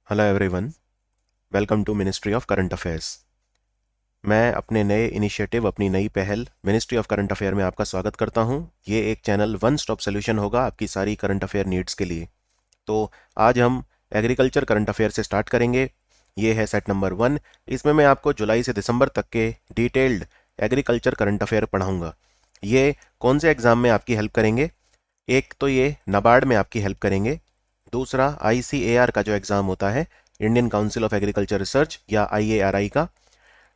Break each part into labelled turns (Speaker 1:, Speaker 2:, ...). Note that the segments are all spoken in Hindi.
Speaker 1: Hello everyone, welcome to ministry of current affairs. मैं अपने नए इनिशिएटिव, अपनी नई पहल मिनिस्ट्री ऑफ करंट अफेयर में आपका स्वागत करता हूं। ये एक चैनल वन स्टॉप सोल्यूशन होगा आपकी सारी करंट अफेयर नीड्स के लिए। तो आज हम एग्रीकल्चर करंट अफेयर से स्टार्ट करेंगे। ये है सेट नंबर 1। इसमें मैं आपको जुलाई से दिसंबर तक के डिटेल्ड एग्रीकल्चर करंट अफेयर पढ़ाऊँगा। ये कौन से एग्ज़ाम में आपकी हेल्प करेंगे? एक तो ये नाबार्ड में आपकी हेल्प करेंगे। दूसरा ICAR का जो एग्ज़ाम होता है, Indian council of agriculture research या IARI का।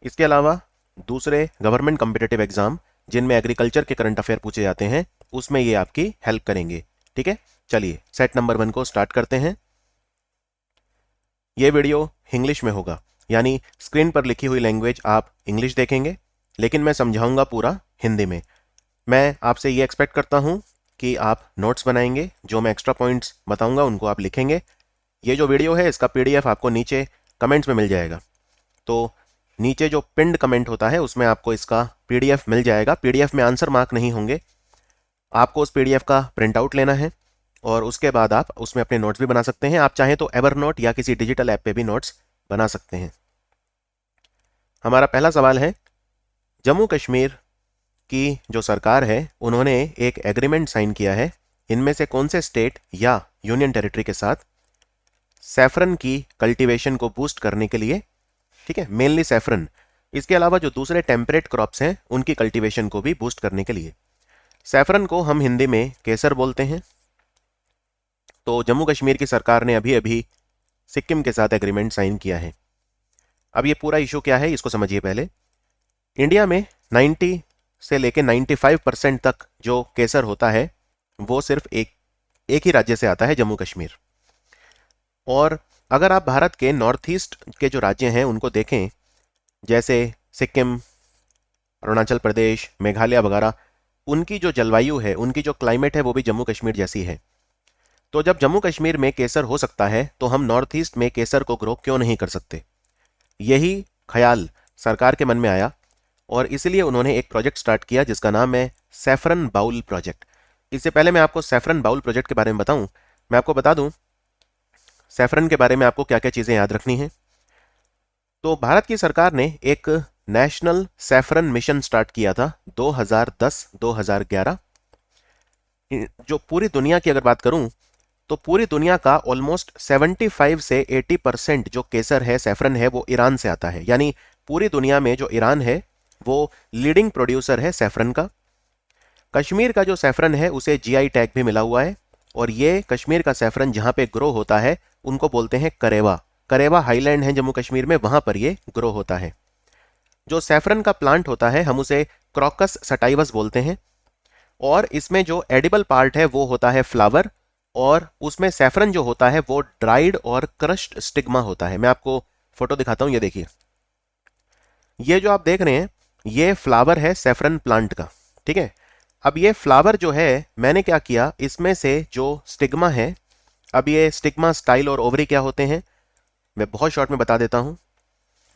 Speaker 1: इसके अलावा दूसरे गवर्नमेंट कम्पिटिटिव एग्ज़ाम जिनमें एग्रीकल्चर के करंट अफेयर पूछे जाते हैं, उसमें ये आपकी हेल्प करेंगे। ठीक है, चलिए सेट नंबर 1 को स्टार्ट करते हैं। ये वीडियो इंग्लिश में होगा, यानी स्क्रीन पर लिखी हुई लैंग्वेज आप इंग्लिश देखेंगे, लेकिन मैं समझाऊंगा पूरा हिंदी में। मैं आपसे ये एक्सपेक्ट करता हूं कि आप नोट्स बनाएंगे, जो मैं एक्स्ट्रा पॉइंट्स बताऊंगा उनको आप लिखेंगे। ये जो वीडियो है इसका PDF आपको नीचे कमेंट्स में मिल जाएगा। तो नीचे जो पिंड कमेंट होता है उसमें आपको इसका PDF मिल जाएगा। PDF में आंसर मार्क नहीं होंगे। आपको उस PDF का प्रिंट आउट लेना है और उसके बाद आप उसमें अपने नोट्स भी बना सकते हैं। आप चाहें तो एवरनोट या किसी डिजिटल ऐप पे भी नोट्स बना सकते हैं। हमारा पहला सवाल है, जम्मू कश्मीर की जो सरकार है उन्होंने एक एग्रीमेंट साइन किया है। इनमें से कौन से स्टेट या यूनियन टेरिटरी के साथ सैफरन की कल्टीवेशन को बूस्ट करने के लिए? ठीक है, मेनली सैफरन। इसके अलावा जो दूसरे टेम्परेट क्रॉप्स हैं उनकी कल्टीवेशन को भी बूस्ट करने के लिए। सैफरन को हम हिंदी में केसर बोलते हैं। तो जम्मू कश्मीर की सरकार ने अभी अभी सिक्किम के साथ एग्रीमेंट साइन किया है। अब ये पूरा इशू क्या है इसको समझिए पहले। इंडिया में 90 से लेकर 95% तक जो केसर होता है वो सिर्फ एक ही राज्य से आता है, जम्मू कश्मीर। और अगर आप भारत के नॉर्थ ईस्ट के जो राज्य हैं उनको देखें, जैसे सिक्किम, अरुणाचल प्रदेश, मेघालय वगैरह, उनकी जो जलवायु है, उनकी जो क्लाइमेट है वो भी जम्मू कश्मीर जैसी है। तो जब जम्मू कश्मीर में केसर हो सकता है तो हम नॉर्थ ईस्ट में केसर को ग्रो क्यों नहीं कर सकते? यही ख्याल सरकार के मन में आया और इसलिए उन्होंने एक प्रोजेक्ट स्टार्ट किया जिसका नाम है सैफरन बाउल प्रोजेक्ट। इससे पहले मैं आपको सैफरन बाउल प्रोजेक्ट के बारे में बताऊं, मैं आपको बता दूं सैफरन के बारे में आपको क्या क्या चीज़ें याद रखनी है। तो भारत की सरकार ने एक नेशनल सैफरन मिशन स्टार्ट किया था 2010-2011। जो पूरी दुनिया की अगर बात करूं तो पूरी दुनिया का ऑलमोस्ट 75 से 80% जो केसर है, सैफरन है, वो ईरान से आता है। यानी पूरी दुनिया में जो ईरान है वो लीडिंग प्रोड्यूसर है सैफरन का। कश्मीर का जो सैफरन है उसे GI टैग भी मिला हुआ है। और ये कश्मीर का सैफरन जहां पे ग्रो होता है उनको बोलते हैं करेवा। करेवा हाईलैंड है जम्मू कश्मीर में, वहां पर ये ग्रो होता है। जो सैफरन का प्लांट होता है हम उसे क्रॉकस सटाइवस बोलते हैं। और इसमें जो एडिबल पार्ट है वो होता है फ्लावर, और उसमें सैफरन जो होता है वो ड्राइड और क्रश्ड स्टिग्मा होता है। मैं आपको फोटो दिखाता हूं, ये देखिए। ये जो आप देख रहे हैं ये फ्लावर है सैफरन प्लांट का। ठीक है, अब ये फ्लावर जो है मैंने क्या किया, इसमें से जो स्टिग्मा है, अब ये स्टिग्मा, स्टाइल और ओवरी क्या होते हैं मैं बहुत शॉर्ट में बता देता हूं।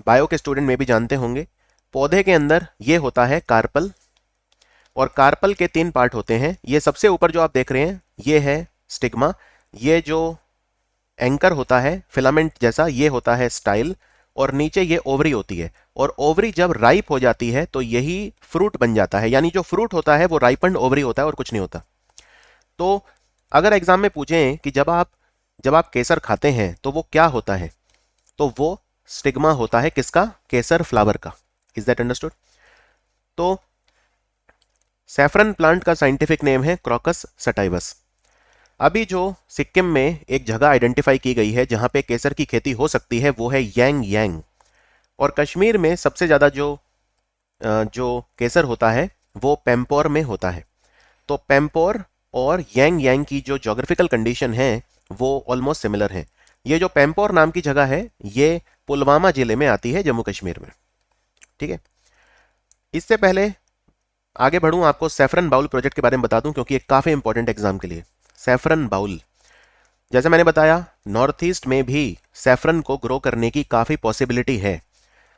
Speaker 1: बायो के स्टूडेंट में भी जानते होंगे। पौधे के अंदर ये होता है कार्पल, और कार्पल के 3 पार्ट होते हैं। ये सबसे ऊपर जो आप देख रहे हैं ये है स्टिग्मा। ये जो एंकर होता है फिलामेंट जैसा, ये होता है स्टाइल। और नीचे ये ओवरी होती है। और ओवरी जब राइप हो जाती है तो यही फ्रूट बन जाता है। यानी जो फ्रूट होता है वो राइपन्ड ओवरी होता है और कुछ नहीं होता। तो अगर एग्जाम में पूछें कि जब आप केसर खाते हैं तो वो क्या होता है, तो वो स्टिग्मा होता है किसका? केसर फ्लावर का। Is that understood? तो सैफरन प्लांट का साइंटिफिक नेम है क्रॉकस सटाइवस। अभी जो सिक्किम में एक जगह आइडेंटिफाई की गई है जहां पे केसर की खेती हो सकती है वो है यांग यांग। और कश्मीर में सबसे ज्यादा जो केसर होता है वो पेम्पोर में होता है। तो पेम्पोर और यांग यांग की जो जोग्राफिकल कंडीशन है वो ऑलमोस्ट सिमिलर है। ये जो पेम्पोर नाम की जगह है ये पुलवामा जिले में आती है, जम्मू कश्मीर में। ठीक है, इससे पहले आगे बढ़ूं आपको सैफरन बाउल प्रोजेक्ट के बारे में बता दूं, क्योंकि ये काफी इंपॉर्टेंट एग्जाम के लिए। सैफरन बाउल, जैसे मैंने बताया, नॉर्थ ईस्ट में भी सैफरन को ग्रो करने की काफी पॉसिबिलिटी है।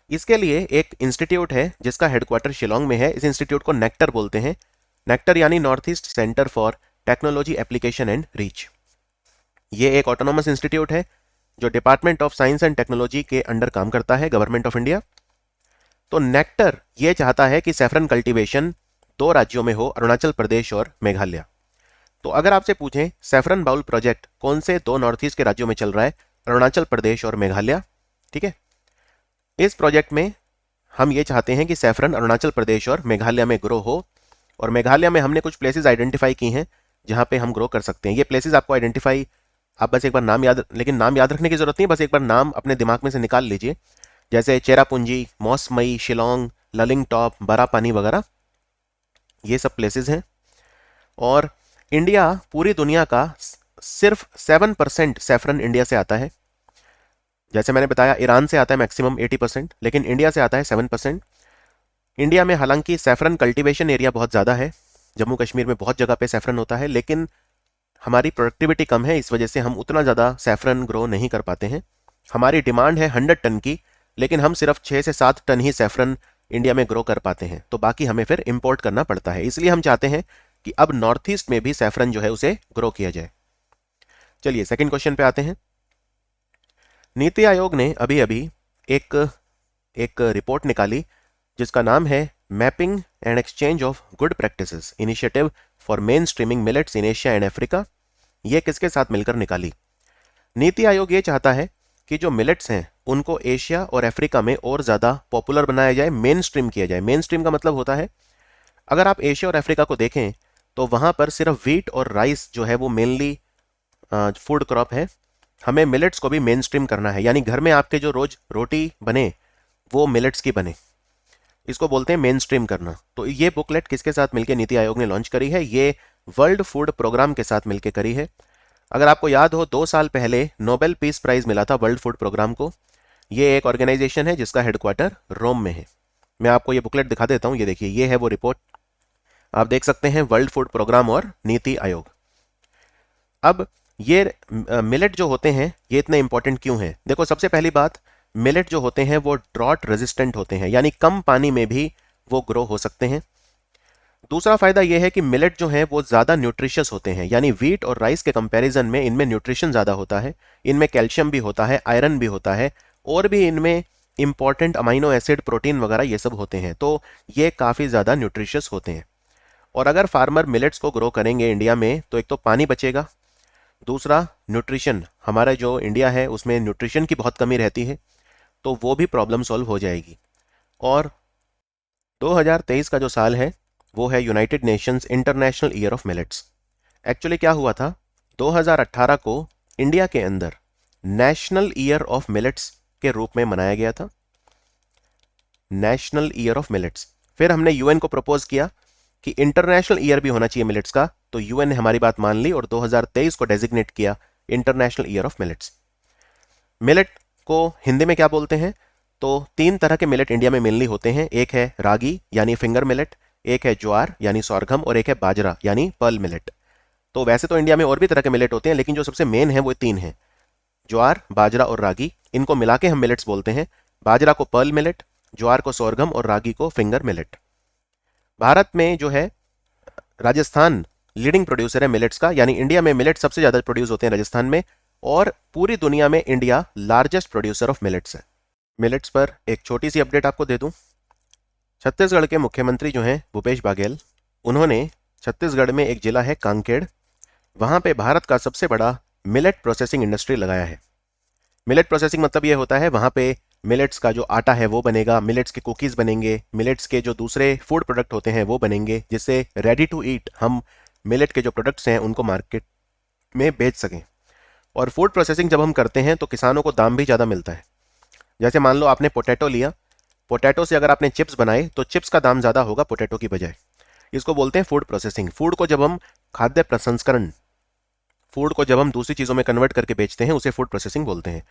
Speaker 1: इसके लिए एक इंस्टीट्यूट है जिसका हेडक्वार्टर शिलोंग में है। इस इंस्टीट्यूट को नेक्टर बोलते हैं। नेक्टर यानी north east centre for technology application and reach. ये एक ऑटोनॉमस इंस्टीट्यूट है। जो department of science and technology के अंडर काम करता है, गवर्नमेंट ऑफ इंडिया। तो नेक्टर ये चाहता है कि सैफरन कल्टीवेशन 2 राज्यों में हो, अरुणाचल प्रदेश और मेघालय। तो अगर आपसे पूछें सैफरन बाउल प्रोजेक्ट कौन से 2 नॉर्थ ईस्ट के राज्यों में चल रहा है, अरुणाचल प्रदेश और मेघालय। ठीक है, इस प्रोजेक्ट में हम ये चाहते हैं कि सैफरन अरुणाचल प्रदेश और मेघालय में ग्रो हो, और मेघालय में हमने कुछ प्लेसेस आइडेंटिफाई की हैं जहां पे हम ग्रो कर सकते हैं। ये प्लेसेस आपको आइडेंटिफाई, आप बस एक बार नाम याद, लेकिन नाम याद रखने की जरूरत नहीं, बस एक बार नाम अपने दिमाग में से निकाल लीजिए, जैसे चेरापूंजी, मौसमई, शिलोंग, ललिंग टॉप, बरापानी वगैरह, ये सब प्लेसेस हैं। और इंडिया पूरी दुनिया का सिर्फ 7% सैफरन इंडिया से आता है। जैसे मैंने बताया ईरान से आता है मैक्सिमम 80%, लेकिन इंडिया से आता है 7%। इंडिया में हालांकि सैफरन कल्टीवेशन एरिया बहुत ज़्यादा है, जम्मू कश्मीर में बहुत जगह पे सैफरन होता है, लेकिन हमारी प्रोडक्टिविटी कम है, इस वजह से हम उतना ज़्यादा सैफरन ग्रो नहीं कर पाते हैं। हमारी डिमांड है 100 टन की, लेकिन हम सिर्फ 6 से 7 टन ही सैफरन इंडिया में ग्रो कर पाते हैं, तो बाकी हमें फिर इंपोर्ट करना पड़ता है। इसलिए हम चाहते हैं कि अब नॉर्थ ईस्ट में भी सैफरन जो है उसे ग्रो किया जाए। चलिए सेकंड क्वेश्चन पे आते हैं। नीति आयोग ने अभी अभी एक एक रिपोर्ट निकाली जिसका नाम है mapping and exchange of good practices initiative for main streaming millets in Asia and Africa. ये किसके साथ मिलकर निकाली? नीति आयोग ये चाहता है कि जो मिलेट्स हैं उनको एशिया और अफ्रीका में और ज़्यादा पॉपुलर बनाया जाए, मेन स्ट्रीम किया जाए। मेन स्ट्रीम का मतलब होता है, अगर आप एशिया और अफ्रीका को देखें तो वहाँ पर सिर्फ वीट और राइस जो है वो मेनली फूड क्रॉप है। हमें मिलेट्स को भी मेन स्ट्रीम करना है, यानी घर में आपके जो रोज रोटी बने वो मिलेट्स की बने, इसको बोलते हैं मेन स्ट्रीम करना। तो ये बुकलेट किसके साथ मिलकर नीति आयोग ने लॉन्च करी है? ये वर्ल्ड फूड प्रोग्राम के साथ मिलकर करी है। अगर आपको याद हो 2 साल पहले नोबेल पीस प्राइज मिला था वर्ल्ड फूड प्रोग्राम को। ये एक ऑर्गेनाइजेशन है जिसका हेडक्वार्टर रोम में है। मैं आपको ये बुकलेट दिखा देता हूँ, ये देखिए, ये है वो रिपोर्ट, आप देख सकते हैं, वर्ल्ड फूड प्रोग्राम और नीति आयोग। अब ये मिलेट जो होते हैं ये इतने इंपॉर्टेंट क्यों हैं? देखो, सबसे पहली बात, मिलेट जो होते हैं वो ड्रॉट रेजिस्टेंट होते हैं, यानी कम पानी में भी वो ग्रो हो सकते हैं। दूसरा फायदा यह है कि मिलेट जो है वो ज्यादा न्यूट्रिशियस होते हैं, यानी वीट और राइस के कंपैरिजन में इनमें न्यूट्रिशन ज्यादा होता है। इनमें कैल्शियम भी होता है, आयरन भी होता है, और भी इनमें इंपॉर्टेंट अमीनो एसिड, प्रोटीन वगैरह ये सब होते हैं, तो ये काफी ज्यादा न्यूट्रिशियस होते हैं। और अगर फार्मर मिलेट्स को ग्रो करेंगे इंडिया में तो एक तो पानी बचेगा, दूसरा न्यूट्रिशन, हमारा जो इंडिया है उसमें न्यूट्रिशन की बहुत कमी रहती है, तो वो भी प्रॉब्लम सॉल्व हो जाएगी। और 2023 का जो साल है वो है United Nations international year of millets. Actually क्या हुआ था, 2018 को इंडिया के अंदर नेशनल ईयर ऑफ मिलेट्स के रूप में मनाया गया था, नेशनल ईयर ऑफ मिलेट्स। फिर हमने यूएन को प्रपोज किया कि इंटरनेशनल ईयर भी होना चाहिए मिलेट्स का, तो यूएन ने हमारी बात मान ली और 2023 को डेजिग्नेट किया international year of millets. Millet को हिंदी में क्या बोलते हैं? तो 3 तरह के मिलेट इंडिया में मेनली होते हैं। एक है रागी यानी फिंगर मिलेट, एक है ज्वार यानी सॉरगम, और एक है बाजरा यानी पर्ल मिलेट। तो वैसे तो इंडिया में और भी तरह के मिलेट होते हैं, लेकिन जो सबसे मेन है वो 3 हैं, ज्वार, बाजरा और रागी। इनको मिला के हम मिलेट्स बोलते हैं। बाजरा को पर्ल मिलेट, ज्वार को सॉरगम और रागी को फिंगर मिलेट। भारत में जो है राजस्थान लीडिंग प्रोड्यूसर है मिलेट्स का, यानी इंडिया में मिलेट सबसे ज्यादा प्रोड्यूस होते हैं राजस्थान में, और पूरी दुनिया में India largest producer of millets है। मिलेट्स पर एक छोटी सी अपडेट आपको दे दूं। छत्तीसगढ़ के मुख्यमंत्री जो हैं भूपेश बघेल, उन्होंने छत्तीसगढ़ में एक जिला है कांकेड़, वहां पे भारत का सबसे बड़ा मिलेट प्रोसेसिंग इंडस्ट्री लगाया है। मिलेट प्रोसेसिंग मतलब ये होता है वहां पे मिलेट्स का जो आटा है वो बनेगा, मिलेट्स के कुकीज़ बनेंगे, मिलेट्स के जो दूसरे फूड प्रोडक्ट होते हैं वो बनेंगे, जिससे रेडी टू ईट हम मिलेट के जो प्रोडक्ट्स हैं उनको मार्केट में बेच सकें। और फूड प्रोसेसिंग जब हम करते हैं तो किसानों को दाम भी ज़्यादा मिलता है। जैसे मान लो आपने पोटैटो लिया, पोटैटो से अगर आपने चिप्स बनाए तो चिप्स का दाम ज़्यादा होगा पोटैटो की बजाय। इसको बोलते हैं फूड प्रोसेसिंग। फूड को जब हम खाद्य प्रसंस्करण, फूड को जब हम दूसरी चीज़ों में कन्वर्ट करके बेचते हैं उसे फूड प्रोसेसिंग बोलते हैं।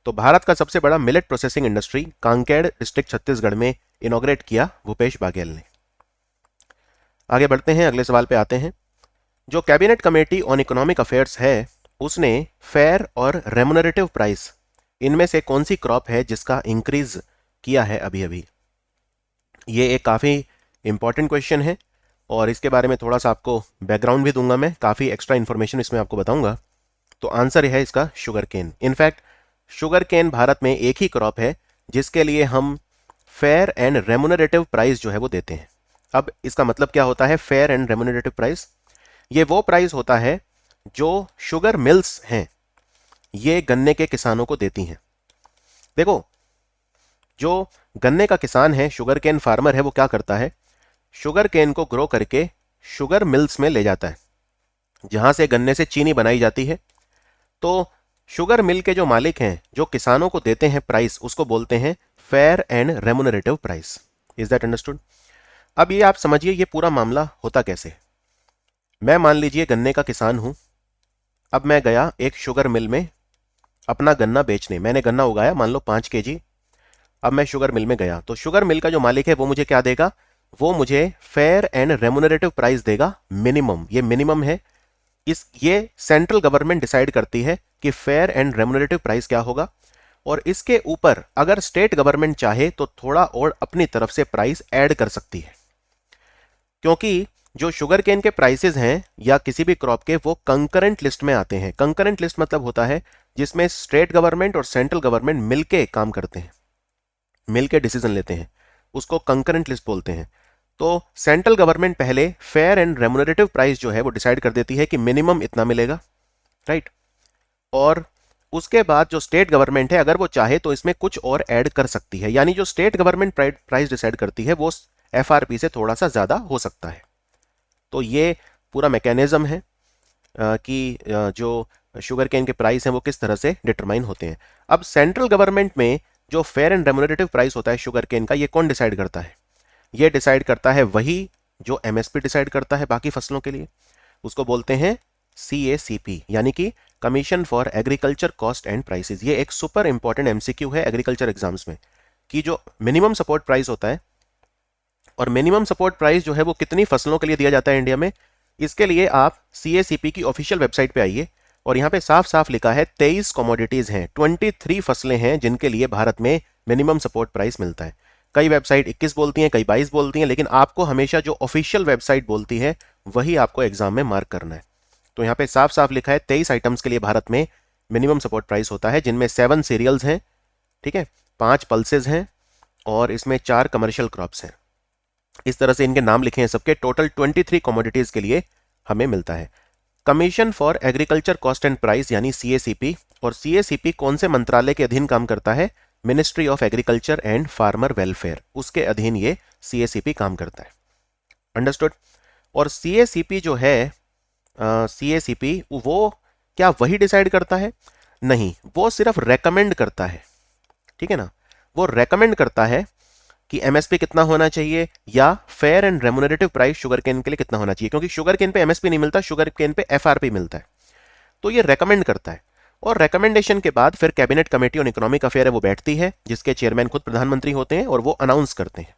Speaker 1: तो भारत का सबसे बड़ा millet processing industry Kanker district Chhattisgarh में इनॉग्रेट किया भूपेश बघेल ने। आगे बढ़ते हैं, अगले सवाल पे आते हैं। जो cabinet committee on economic affairs है उसने फेयर और रेमुनरेटिव प्राइस, इनमें से कौन सी क्रॉप है जिसका इंक्रीज किया है अभी अभी? ये एक काफ़ी इंपॉर्टेंट क्वेश्चन है और इसके बारे में थोड़ा सा आपको बैकग्राउंड भी दूंगा, मैं काफ़ी एक्स्ट्रा इन्फॉर्मेशन इसमें आपको बताऊंगा। तो आंसर है इसका sugar cane. In fact sugar cane Bharat में एक ही क्रॉप है जिसके लिए हम फेयर एंड रेमुनरेटिव प्राइस जो है वो देते हैं। अब इसका मतलब क्या होता है फेयर एंड रेमुनरेटिव प्राइस? ये वो प्राइस होता है जो शुगर मिल्स हैं ये गन्ने के किसानों को देती हैं। देखो, जो गन्ने का किसान है, शुगर केन फार्मर है, वो क्या करता है, शुगर केन को ग्रो करके शुगर मिल्स में ले जाता है जहां से गन्ने से चीनी बनाई जाती है। तो शुगर मिल के जो मालिक हैं जो किसानों को देते हैं प्राइस, उसको बोलते हैं fair and remunerative price. Is that understood? अब ये आप समझिए ये पूरा मामला होता कैसे। मैं मान लीजिए गन्ने का किसान हूं। अब मैं गया एक शुगर मिल में अपना गन्ना बेचने। मैंने गन्ना उगाया मान लो 5 kg। अब मैं शुगर मिल में गया तो शुगर मिल का जो मालिक है वो मुझे क्या देगा, वो मुझे फेयर एंड रेमुनरेटिव प्राइस देगा मिनिमम। ये मिनिमम है। ये सेंट्रल गवर्नमेंट डिसाइड करती है कि फेयर एंड रेमुनरेटिव प्राइस क्या होगा, और इसके ऊपर अगर स्टेट गवर्नमेंट चाहे तो थोड़ा और अपनी तरफ से प्राइस ऐड कर सकती है। क्योंकि जो शुगर केन के प्राइसेस हैं या किसी भी क्रॉप के, वो कंकरेंट लिस्ट में आते हैं। कंकरेंट लिस्ट मतलब होता है जिसमें स्टेट गवर्नमेंट और सेंट्रल गवर्नमेंट मिलके काम करते हैं, मिलके डिसीजन लेते हैं, उसको कंकरेंट लिस्ट बोलते हैं। तो सेंट्रल गवर्नमेंट पहले फेयर एंड रेमुनरेटिव प्राइस जो है वो डिसाइड कर देती है कि मिनिमम इतना मिलेगा, राइट। और उसके बाद जो स्टेट गवर्नमेंट है अगर वो चाहे तो इसमें कुछ और ऐड कर सकती है। यानी जो स्टेट गवर्नमेंट प्राइस डिसाइड करती है वो एफआरपी से थोड़ा सा ज्यादा हो सकता है। तो ये पूरा मैकेनिज्म है कि जो शुगर केन के प्राइस हैं वो किस तरह से डिटरमाइन होते हैं। अब सेंट्रल गवर्नमेंट में जो फेयर एंड रेमुनरेटिव प्राइस होता है शुगर केन का, ये कौन डिसाइड करता है? ये डिसाइड करता है वही जो एमएसपी डिसाइड करता है बाकी फसलों के लिए। उसको बोलते हैं CACP, यानी कि commission for agriculture cost and prices. ये एक सुपर इंपॉर्टेंट एमसीक्यू है एग्रीकल्चर एग्जाम्स में, कि जो मिनिमम सपोर्ट प्राइस होता है, और मिनिमम सपोर्ट प्राइस जो है वो कितनी फसलों के लिए दिया जाता है इंडिया में, इसके लिए आप CACP की ऑफिशियल वेबसाइट पे आइए और यहाँ पे साफ साफ लिखा है 23 कमोडिटीज हैं, 23 फसलें हैं जिनके लिए भारत में मिनिमम सपोर्ट प्राइस मिलता है। कई वेबसाइट 21 बोलती हैं, कई 22 बोलती हैं, लेकिन आपको हमेशा जो ऑफिशियल वेबसाइट बोलती है वही आपको एग्जाम में मार्क करना है। तो यहाँ पे साफ साफ लिखा है 23 आइटम्स के लिए भारत में मिनिमम सपोर्ट प्राइस होता है, जिनमें 7 सीरियल्स हैं, ठीक है, 5 पल्सेज हैं और इसमें 4 कमर्शियल क्रॉप्स हैं। इस तरह से इनके नाम लिखे हैं सबके। टोटल 23 कमोडिटीज के लिए हमें मिलता है। Commission for agriculture cost and price यानी CACP, और CACP कौन से मंत्रालय के अधीन काम करता है? Ministry of agriculture and farmer welfare, उसके अधीन ये CACP काम करता है। अंडरस्टूड? और CACP जो है, CACP वो क्या वही डिसाइड करता है? नहीं, वो सिर्फ रेकमेंड करता है, ठीक है ना। वो रेकमेंड करता है कि एमएसपी कितना होना चाहिए या fair and remunerative price sugar cane के लिए कितना होना चाहिए, क्योंकि शुगर केन पे एमएसपी नहीं मिलता, शुगर केन पे एफआरपी मिलता है। तो ये रेकमेंड करता है, और रेकमेंडेशन के बाद फिर cabinet committee on economic affair है वो बैठती है, जिसके चेयरमैन खुद प्रधानमंत्री होते हैं, और वो अनाउंस करते हैं।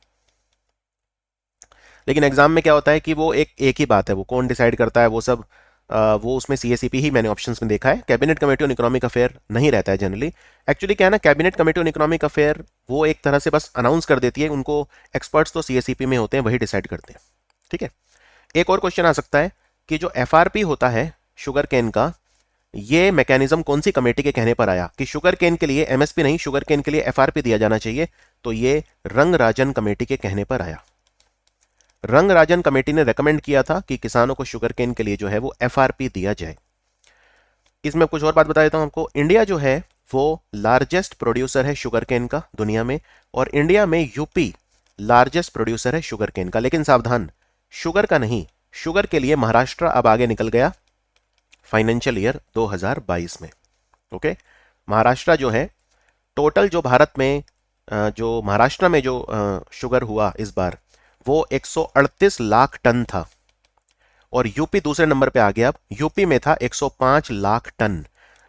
Speaker 1: लेकिन एग्जाम में क्या होता है कि वो एक ही बात है, वो कौन डिसाइड करता है वो सब, वो उसमें CACP ही मैंने ऑप्शंस में देखा है। Cabinet committee on economic affair नहीं रहता है जनरली। एक्चुअली क्या है ना, cabinet committee on economic affair वो एक तरह से बस अनाउंस कर देती है, उनको एक्सपर्ट्स तो CACP में होते हैं, वही डिसाइड करते हैं, ठीक है। एक और क्वेश्चन आ सकता है कि जो FRP होता है शुगर केन का, ये मैकेनिज्म कौन सी कमेटी के कहने पर आया कि शुगर केन के लिए MSP नहीं, शुगर केन के लिए FRP दिया जाना चाहिए? तो ये रंगराजन कमेटी के कहने पर आया। रंगराजन कमेटी ने रेकमेंड किया था कि किसानों को शुगर केन के लिए जो है वो FRP दिया जाए। इसमें कुछ और बात बता देता हूं आपको। इंडिया जो है वो लार्जेस्ट प्रोड्यूसर है शुगर केन का दुनिया में, और इंडिया में यूपी लार्जेस्ट प्रोड्यूसर है शुगर केन का। लेकिन सावधान, शुगर का नहीं, शुगर के लिए महाराष्ट्र अब आगे निकल गया फाइनेंशियल ईयर 2022 में। ओके, महाराष्ट्र जो है, टोटल जो भारत में जो महाराष्ट्र में जो शुगर हुआ इस बार, वो 138 लाख टन था, और यूपी दूसरे नंबर पे आ गया। अब यूपी में था 105 लाख टन,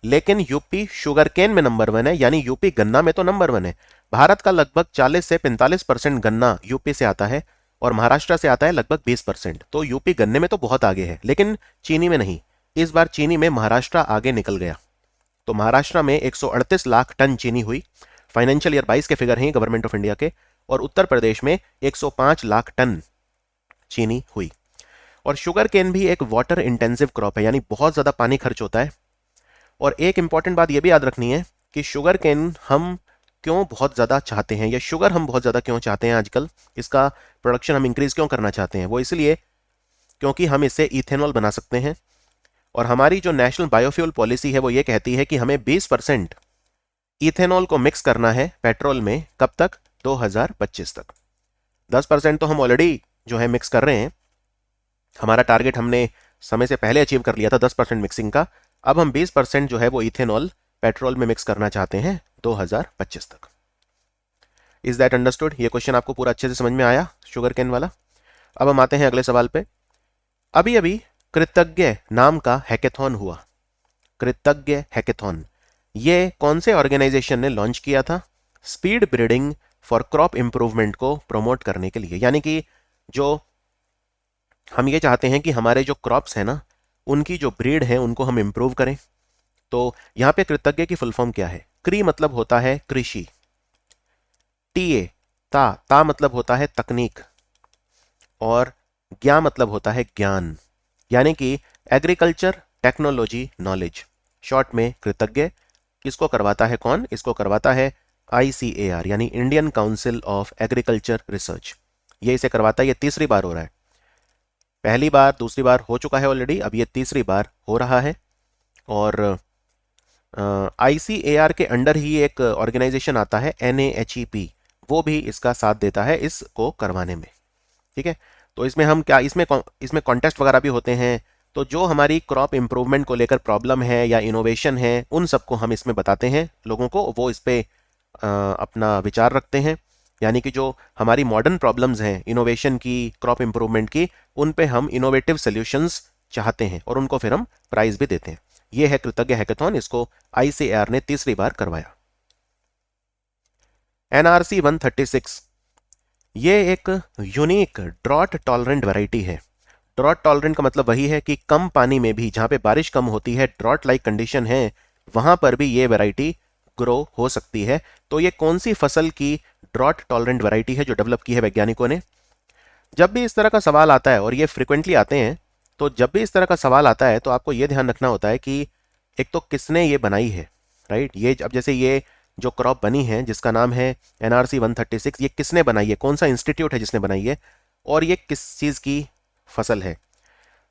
Speaker 1: लेकिन यूपी शुगर केन में नंबर 1 है, यानी यूपी गन्ना में तो नंबर 1 है। भारत का लगभग 40 से 45% गन्ना यूपी से आता है, और महाराष्ट्र से आता है लगभग 20%। तो यूपी गन्ने में तो बहुत आगे है, लेकिन चीनी में नहीं। इस बार चीनी में महाराष्ट्र आगे निकल गया। तो महाराष्ट्र में 138 लाख टन चीनी हुई, फाइनेंशियल ईयर 22 के फिगर हैं गवर्नमेंट ऑफ इंडिया के। और उत्तर प्रदेश में 105 लाख टन चीनी हुई। और शुगर केन भी एक वाटर इंटेंसिव क्रॉप है, यानी बहुत ज्यादा पानी खर्च होता है। और एक इंपॉर्टेंट बात यह भी याद रखनी है कि शुगर केन हम क्यों बहुत ज़्यादा चाहते हैं, या शुगर हम बहुत ज़्यादा क्यों चाहते हैं आजकल, इसका प्रोडक्शन हम इंक्रीज क्यों करना चाहते हैं। वो इसलिए क्योंकि हम इससे इथेनॉल बना सकते हैं, और हमारी जो नेशनल बायोफ्यूल पॉलिसी है वो ये कहती है कि हमें 20% इथेनॉल को मिक्स करना है पेट्रोल में। कब तक? 2025 तक। 10% तो हम ऑलरेडी जो है मिक्स कर रहे हैं, हमारा टारगेट हमने समय से पहले अचीव कर लिया था 10% मिक्सिंग का। अब हम 20% जो है वो इथेनॉल पेट्रोल में मिक्स करना चाहते हैं 2025 तक। Is that understood? ये क्वेश्चन आपको पूरा अच्छे से समझ में आया, शुगर केन वाला? अब हम आते हैं अगले सवाल पे। अभी अभी कृतज्ञ नाम का हैकेथॉन हुआ। कृतज्ञ हैकेथॉन, ये कौन से ऑर्गेनाइजेशन ने लॉन्च किया था? Speed breeding for crop improvement को प्रमोट करने के लिए। यानी कि जो हम ये चाहते हैं कि हमारे जो क्रॉप्स हैं ना, उनकी जो ब्रीड है उनको हम इंप्रूव करें। तो यहां पे कृतज्ञ की फुल फॉर्म क्या है? क्री मतलब होता है कृषि, टीए ता ता मतलब होता है तकनीक, और ज्ञा मतलब होता है ज्ञान, यानी कि एग्रीकल्चर टेक्नोलॉजी नॉलेज, शॉर्ट में कृतज्ञ। इसको करवाता है कौन? इसको करवाता है ICAR, यानी Indian council of agriculture research. ये इसे करवाता है। ये तीसरी बार हो रहा है। पहली बार, दूसरी बार हो चुका है ऑलरेडी, अब ये तीसरी बार हो रहा है। और ICAR के अंडर ही एक ऑर्गेनाइजेशन आता है NAHEP, वो भी इसका साथ देता है इसको करवाने में। ठीक है, तो इसमें हम क्या, इसमें कॉन्टेस्ट वगैरह भी होते हैं। तो जो हमारी क्रॉप इंप्रूवमेंट को लेकर प्रॉब्लम है या इनोवेशन है, उन सबको हम इसमें बताते हैं लोगों को, वो इस पे अपना विचार रखते हैं। यानी कि जो हमारी मॉडर्न प्रॉब्लम्स हैं इनोवेशन की, क्रॉप इंप्रूवमेंट की, उन पे हम इनोवेटिव सॉल्यूशंस चाहते हैं और उनको फिर हम प्राइज भी देते हैं। ये है कृतज्ञ हैकेथॉन, इसको ICAR ने तीसरी बार करवाया। NRC 136, ये एक यूनिक ड्रॉट टॉलरेंट वैरायटी है। ड्रॉट टॉलरेंट का मतलब वही है कि कम पानी में भी, जहां पे बारिश कम होती है, ड्रॉट लाइक कंडीशन है, वहां पर भी ये वैरायटी ग्रो हो सकती है। तो ये कौन सी फसल की ड्रॉट टॉलरेंट वैरायटी है जो डेवलप की है वैज्ञानिकों ने? जब भी इस तरह का सवाल आता है, और ये फ्रिक्वेंटली आते हैं, तो जब भी इस तरह का सवाल आता है तो आपको ये ध्यान रखना होता है कि एक तो किसने ये बनाई है, राइट? ये अब जैसे ये जो क्रॉप बनी है जिसका नाम है NRC 136, ये किसने बनाई है, कौन सा इंस्टीट्यूट है जिसने बनाई है, और ये किस चीज की फसल है?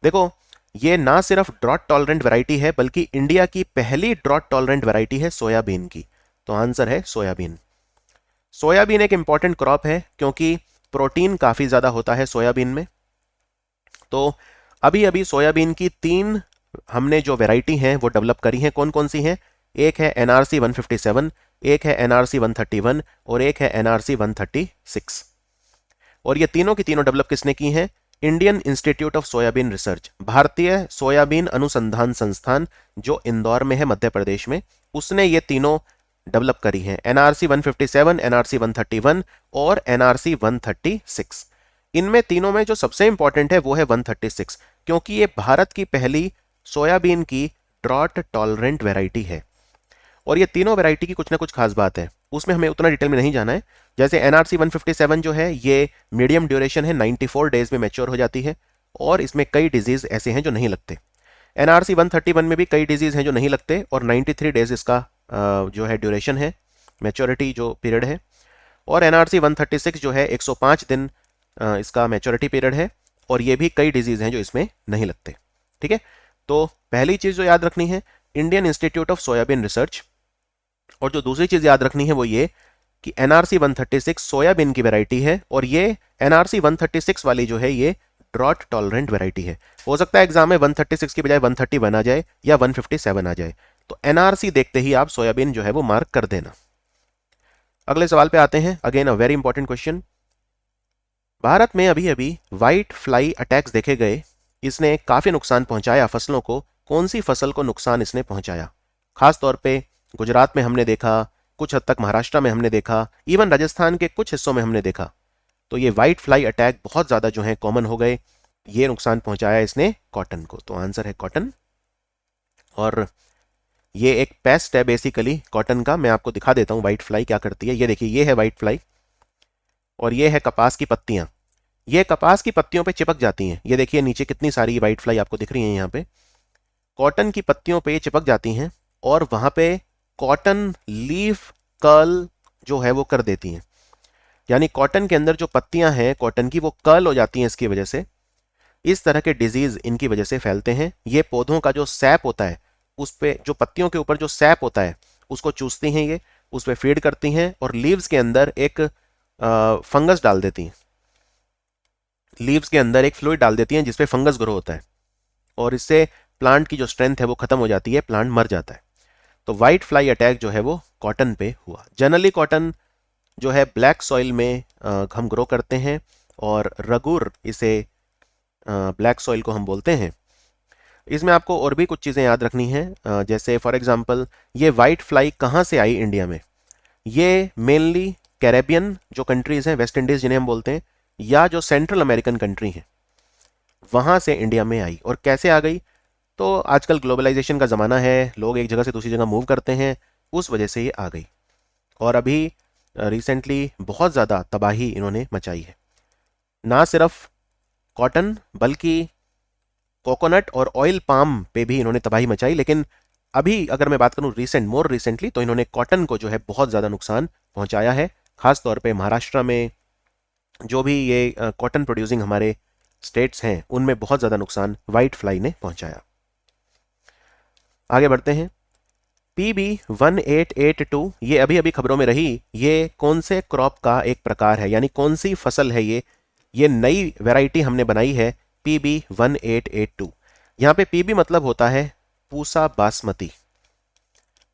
Speaker 1: देखो, ये ना सिर्फ ड्रॉट टॉलरेंट वैरायटी है, बल्कि इंडिया की पहली ड्रॉट टॉलरेंट वैरायटी है सोयाबीन की। तो आंसर है सोयाबीन। सोयाबीन एक इंपॉर्टेंट क्रॉप है क्योंकि प्रोटीन काफी ज्यादा होता है सोयाबीन में। तो अभी अभी सोयाबीन की 3 हमने जो वैरायटी हैं वो डेवलप करी हैं। कौन कौन सी हैं? एक है NRC 157, एक है NRC 131, और एक है NRC 136। और ये तीनों की तीनों डेवलप किसने की हैं? Indian institute of soybean research, भारतीय सोयाबीन अनुसंधान संस्थान, जो इंदौर में है मध्य प्रदेश में, उसने ये तीनों डेवलप करी हैं। NRC 157, NRC 131 और NRC 136। इनमें तीनों में जो सबसे इंपॉर्टेंट है वो है 136, क्योंकि ये भारत की पहली सोयाबीन की ड्रॉट टॉलरेंट वैरायटी है। और ये तीनों वैरायटी की कुछ ना कुछ खास बात है, उसमें हमें उतना डिटेल में नहीं जाना है। जैसे NRC 157 जो है, ये मीडियम ड्यूरेशन है, 94 डेज में मैच्योर हो जाती है, और इसमें कई डिजीज ऐसे हैं जो नहीं लगते। NRC 131 में भी कई डिजीज हैं जो नहीं लगते, और 93 डेज इसका जो है ड्यूरेशन है, मैच्योरिटी जो पीरियड है। और NRC 136 जो है 105 दिन इसका मैच्योरिटी पीरियड है, और ये भी कई डिजीज हैं जो इसमें नहीं लगते। ठीक है, तो पहली चीज जो याद रखनी है, Indian institute of soybean research. और जो दूसरी चीज याद रखनी है वो ये कि NRC 136 सोयाबीन की वैरायटी है, और ये NRC 136 वाली जो है ये ड्रॉट टॉलरेंट वैरायटी है। हो सकता है एग्जाम में 136 की बजाय 131 आ जाए या 157 आ जाए, तो NRC देखते ही आप सोयाबीन जो है वो मार्क कर देना। अगले सवाल पे आते हैं। Again a very important question. Bharat में अभी अभी व्हाइट फ्लाई अटैक्स देखे गए, इसने काफी नुकसान पहुंचाया फसलों को। कौन सी फसल को नुकसान इसने पहुंचाया? खास तौर पे गुजरात में हमने देखा, कुछ हद तक महाराष्ट्र में हमने देखा, इवन राजस्थान के कुछ हिस्सों में हमने देखा। तो ये व्हाइट फ्लाई अटैक बहुत ज्यादा जो है कॉमन हो गए। ये नुकसान पहुंचाया इसने कॉटन को, तो आंसर है कॉटन। और ये एक पेस्ट है बेसिकली कॉटन का। मैं आपको दिखा देता हूं व्हाइट फ्लाई क्या करती है। ये देखिए, ये है व्हाइट फ्लाई, और ये है कपास की पत्तियां। ये कपास की पत्तियों पे चिपक जाती हैं। ये देखिए नीचे कितनी सारी व्हाइट फ्लाई आपको दिख रही हैं यहाँ पे, कॉटन की पत्तियों पे ये चिपक जाती हैं, और वहां पे कॉटन लीफ कर्ल जो है वो कर देती हैं। यानी कॉटन के अंदर जो पत्तियां हैं कॉटन की वो कर्ल हो जाती हैं इसकी वजह से। इस तरह के डिजीज इनकी वजह से फैलते हैं। ये पौधों का जो सैप होता है, उस पे जो पत्तियों के ऊपर जो सैप होता है उसको चूसती हैं, ये उस पर फीड करती हैं और लीव्स के अंदर एक फंगस डाल देती हैं। लीव्स के अंदर एक फ्लूइड डाल देती हैं जिसपे फंगस ग्रो होता है और इससे प्लांट की जो स्ट्रेंथ है वो खत्म हो जाती है, प्लांट मर जाता है। तो व्हाइट फ्लाई अटैक जो है वो कॉटन पे हुआ। जनरली कॉटन जो है ब्लैक सॉइल में हम ग्रो करते हैं और रगुर इसे ब्लैक सॉइल को हम बोलते हैं। इसमें आपको और भी कुछ चीज़ें याद रखनी हैं, जैसे फॉर एग्जांपल ये वाइट फ्लाई कहाँ से आई इंडिया में। ये मेनली कैरेबियन जो कंट्रीज़ हैं, वेस्ट इंडीज़ जिन्हें हम बोलते हैं, या जो सेंट्रल अमेरिकन कंट्री हैं वहाँ से इंडिया में आई। और कैसे आ गई, तो आजकल ग्लोबलाइजेशन का ज़माना है, लोग एक जगह से दूसरी जगह मूव करते हैं, उस वजह से ये आ गई। और अभी रिसेंटली बहुत ज़्यादा तबाही इन्होंने मचाई है। ना सिर्फ कॉटन बल्कि कोकोनट और ऑयल पाम पे भी इन्होंने तबाही मचाई। लेकिन अभी अगर मैं बात करूं मोर रिसेंटली, तो इन्होंने कॉटन को जो है बहुत ज़्यादा नुकसान पहुंचाया है। खास तौर पे महाराष्ट्र में जो भी ये कॉटन प्रोड्यूसिंग हमारे स्टेट्स हैं उनमें बहुत ज़्यादा नुकसान वाइट फ्लाई ने पहुंचाया। आगे बढ़ते हैं। PB1882 ये अभी अभी खबरों में रही। ये कौन से क्रॉप का एक प्रकार है, यानी कौन सी फसल है ये नई वैरायटी हमने बनाई है PB1882। यहाँ पे PB मतलब होता है पूसा बासमती।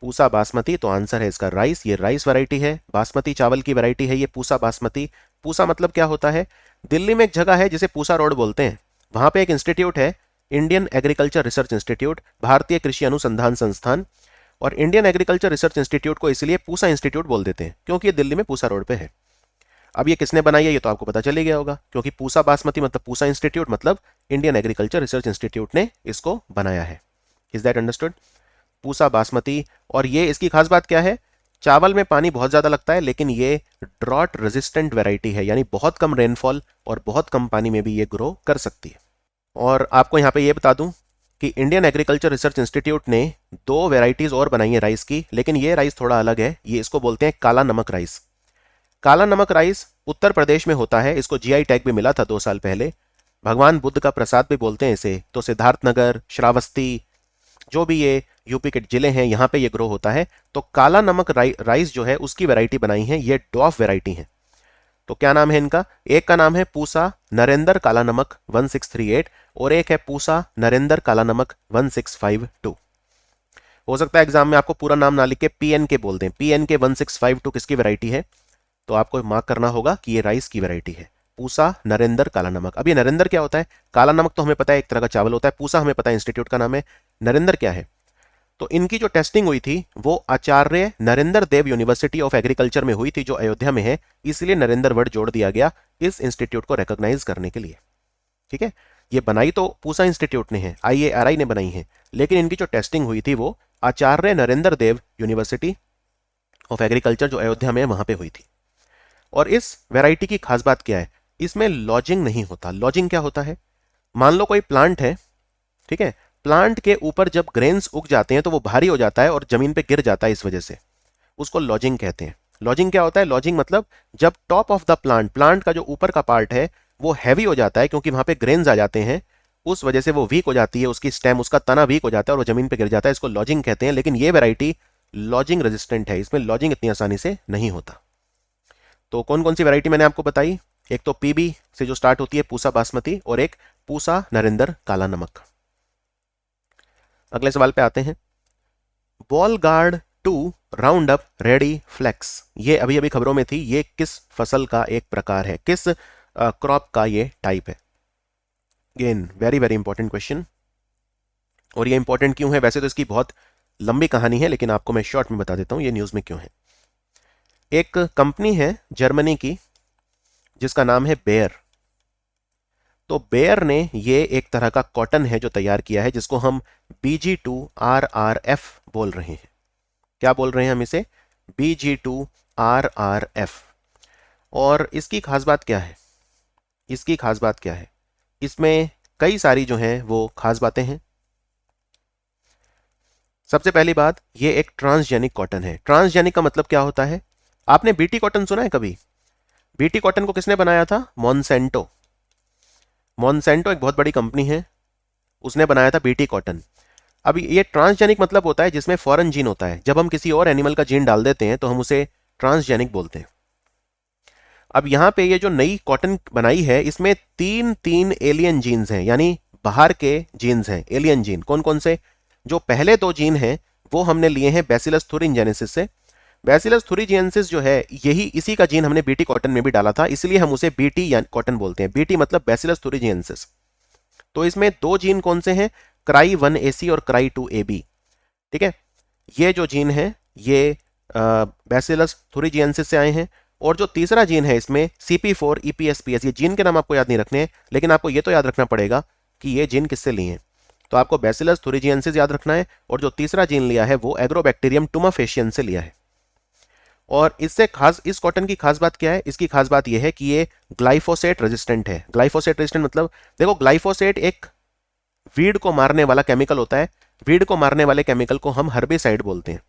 Speaker 1: पूसा बासमती, तो आंसर है इसका राइस। ये राइस वैरायटी है, बासमती चावल की वैरायटी है ये पूसा बासमती। पूसा मतलब क्या होता है, दिल्ली में एक जगह है जिसे पूसा रोड बोलते हैं, वहां पे एक इंस्टीट्यूट है, इंडियन एग्रीकल्चर रिसर्च इंस्टीट्यूट, भारतीय कृषि अनुसंधान संस्थान। और इंडियन एग्रीकल्चर रिसर्च इंस्टीट्यूट को इसलिए पूसा इंस्टीट्यूट बोल देते हैं क्योंकि ये दिल्ली में पूसा रोड पे है। अब ये किसने बनाई है ये तो आपको पता चल ही गया होगा, क्योंकि पूसा बासमती मतलब पूसा इंस्टीट्यूट, मतलब इंडियन एग्रीकल्चर रिसर्च इंस्टीट्यूट ने इसको बनाया है। Is that understood? Pusa basmati. और ये इसकी खास बात क्या है, चावल में पानी बहुत ज्यादा लगता है लेकिन ये ड्रॉट रेजिस्टेंट वैरायटी है, यानी बहुत कम रेनफॉल और बहुत कम पानी में भी ये ग्रो कर सकती है। और आपको यहाँ पे ये बता दूं कि इंडियन एग्रीकल्चर रिसर्च इंस्टीट्यूट ने 2 वेराइटीज और बनाई है राइस की, लेकिन ये राइस थोड़ा अलग है। ये इसको बोलते हैं काला नमक राइस। काला नमक राइस उत्तर प्रदेश में होता है, इसको जीआई टैग भी मिला था 2 साल पहले। भगवान बुद्ध का प्रसाद भी बोलते हैं इसे। तो सिद्धार्थनगर, श्रावस्ती, जो भी ये यूपी के जिले हैं यहाँ पे ये ग्रो होता है। तो काला नमक राइस जो है उसकी वैरायटी बनाई है, ये डॉफ वैरायटी है। तो क्या नाम है इनका, एक का नाम है पूसा नरेंद्र काला नमक 1638 और एक है पूसा नरेंद्र काला नमक 1652। हो सकता है एग्जाम में आपको पूरा नाम ना लिख के PNK बोल दें। PNK 1652 किसकी वैरायटी है, तो आपको मार्क करना होगा कि ये राइस की वैरायटी है, पूसा नरेंद्र काला नमक। अब ये नरेंद्र क्या होता है, काला नमक तो हमें पता है एक तरह का चावल होता है, पूसा हमें पता है इंस्टीट्यूट का नाम है, नरेंद्र क्या है। तो इनकी जो टेस्टिंग हुई थी वो आचार्य नरेंद्र देव यूनिवर्सिटी ऑफ एग्रीकल्चर में हुई थी जो अयोध्या में है, इसलिए नरेंद्र वर्ड जोड़ दिया गया इस इंस्टीट्यूट को रिकॉग्नाइज करने के लिए। ठीक है, ये बनाई तो पूसा इंस्टीट्यूट ने है, IARI ने बनाई है, लेकिन इनकी जो टेस्टिंग हुई थी वो आचार्य नरेंद्र देव यूनिवर्सिटी ऑफ एग्रीकल्चर जो अयोध्या में वहां पे हुई थी। और इस वैरायटी की खास बात क्या है, इसमें लॉजिंग नहीं होता। लॉजिंग क्या होता है, मान लो कोई प्लांट है, ठीक है, प्लांट के ऊपर जब ग्रेन्स उग जाते हैं तो वो भारी हो जाता है और जमीन पे गिर जाता है, इस वजह से उसको लॉजिंग कहते हैं। लॉजिंग क्या होता है, लॉजिंग मतलब जब टॉप ऑफ द प्लांट का जो ऊपर का पार्ट है वो हैवी हो जाता है क्योंकि वहां पे ग्रेन्स आ जाते हैं, उस वजह से वो वीक हो जाती है, उसकी स्टेम, उसका तना वीक हो जाता है और वो जमीन पे गिर जाता है, इसको लॉजिंग कहते हैं। लेकिन ये वैरायटी लॉजिंग रेजिस्टेंट है, इसमें लॉजिंग इतनी आसानी से नहीं होता। तो कौन कौन सी वैरायटी मैंने आपको बताई, एक तो PB से जो स्टार्ट होती है पूसा बासमती और एक पूसा नरेंद्र काला नमक। अगले सवाल पे आते हैं। Ball guard 2 round up ready flex, ये अभी अभी खबरों में थी, ये किस फसल का एक प्रकार है, किस क्रॉप का ये टाइप है। Again very very important question. और ये इंपॉर्टेंट क्यों है, वैसे तो इसकी बहुत लंबी कहानी है लेकिन आपको मैं शॉर्ट में बता देता हूं ये न्यूज में क्यों है। एक कंपनी है जर्मनी की जिसका नाम है बेयर। तो बेयर ने ये एक तरह का कॉटन है जो तैयार किया है जिसको हम BG2RRF बोल रहे हैं। क्या बोल रहे हैं हम इसे, BG2RRF। और इसकी खास बात क्या है, इसकी खास बात क्या है, इसमें कई सारी जो हैं वो खास बातें हैं। सबसे पहली बात, ये एक ट्रांसजेनिक कॉटन है। ट्रांसजेनिक का मतलब क्या होता है? आपने बीटी कॉटन सुना है कभी? बीटी कॉटन को किसने बनाया था? मॉन्सेंटो। मॉन्सेंटो एक बहुत बड़ी कंपनी है, उसने बनाया था बीटी कॉटन। अब ये ट्रांसजेनिक मतलब होता है जिसमें फॉरेन जीन होता है। जब हम किसी और एनिमल का जीन डाल देते हैं तो हम उसे ट्रांसजेनिक बोलते हैं। अब यहाँ पे ये जो नई कॉटन बनाई है, इसमें तीन तीन एलियन जीन्स हैं, यानी बाहर के जीन्स हैं, एलियन जीन। कौन कौन से? जो पहले दो जीन हैं वो हमने लिए हैं बैसिलस thuringiensis से। बैसिलस thuringiensis जो है, यही इसी का जीन हमने बीटी कॉटन में भी डाला था, इसलिए हम उसे बीटी या कॉटन बोलते हैं। बीटी मतलब बैसिलस thuringiensis। तो इसमें दो जीन कौन से हैं? cry1ac और cry2ab। ठीक है, ये जो जीन है ये बैसिलस thuringiensis से आए हैं। और जो तीसरा जीन है इसमें CP4 EPSPS, ये जीन के नाम आपको याद नहीं रखने हैं, लेकिन आपको ये तो याद रखना पड़ेगा कि ये जीन किससे लिए हैं। तो आपको बैसिलस thuringiensis याद रखना है, और जो तीसरा जीन लिया है वो एग्रोबैक्टीरियम टुमाफेशियन से लिया है। और इससे खास, इस कॉटन की खास बात क्या है? इसकी खास बात यह है कि ये ग्लाइफोसेट रेजिस्टेंट है। ग्लाइफोसेट रेजिस्टेंट मतलब, देखो ग्लाइफोसेट एक वीड को मारने वाला केमिकल होता है। वीड को मारने वाले केमिकल को हम हर्बिसाइड बोलते हैं।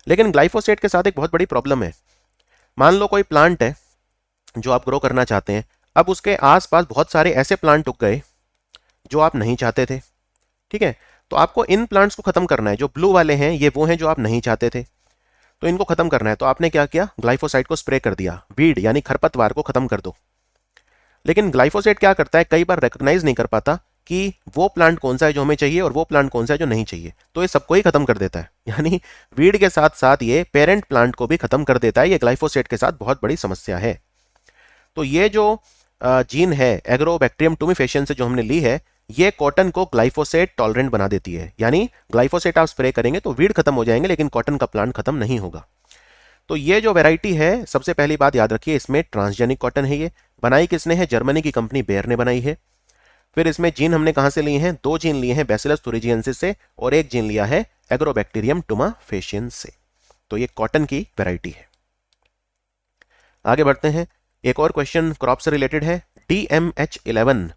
Speaker 1: लेकिन ग्लाइफोसेट के साथ एक बहुत बड़ी प्रॉब्लम है। मान लो कोई प्लांट है जो आप ग्रो करना चाहते हैं, अब उसके आसपास बहुत सारे ऐसे प्लांट उग गए जो आप नहीं चाहते थे। ठीक है, तो आपको इन प्लांट्स को खत्म करना है। जो ब्लू वाले हैं ये वो हैं जो आप नहीं चाहते थे, तो इनको खत्म करना है। तो आपने क्या किया? ग्लाइफोसाइड को स्प्रे कर दिया, वीड यानी खरपतवार को खत्म कर दो। लेकिन ग्लाइफोसेट क्या करता है, कई बार रिकॉग्नाइज नहीं कर पाता कि वो प्लांट कौन सा है जो हमें चाहिए और वो प्लांट कौन सा है जो नहीं चाहिए, तो ये सबको ही खत्म कर देता है। यानी वीड के साथ साथ ये पेरेंट प्लांट को भी खत्म कर देता है। ये ग्लाइफोसेट के साथ बहुत बड़ी समस्या है। तो ये जो जीन है एग्रोबैक्टीरियम टुमिफेशियन से जो हमने ली है, ये कॉटन को ग्लाइफोसेट टॉलरेंट बना देती है। यानी ग्लाइफोसेट आप स्प्रे करेंगे तो वीड खत्म हो जाएंगे, लेकिन कॉटन का प्लांट खत्म नहीं होगा। तो ये जो वैरायटी है, सबसे पहली बात याद रखिए, इसमें ट्रांसजेनिक कॉटन है। ये बनाई किसने है? जर्मनी की कंपनी बेयर ने बनाई है। फिर इसमें जीन हमने कहां से लिए हैं? दो जीन लिए हैं बैसिलस thuringiensis से, और एक जीन लिया है एग्रोबैक्टीरियम टुमाफेशियन से। तो ये कॉटन की वैरायटी है। आगे बढ़ते हैं, एक और क्वेश्चन क्रॉप से रिलेटेड है। DMH11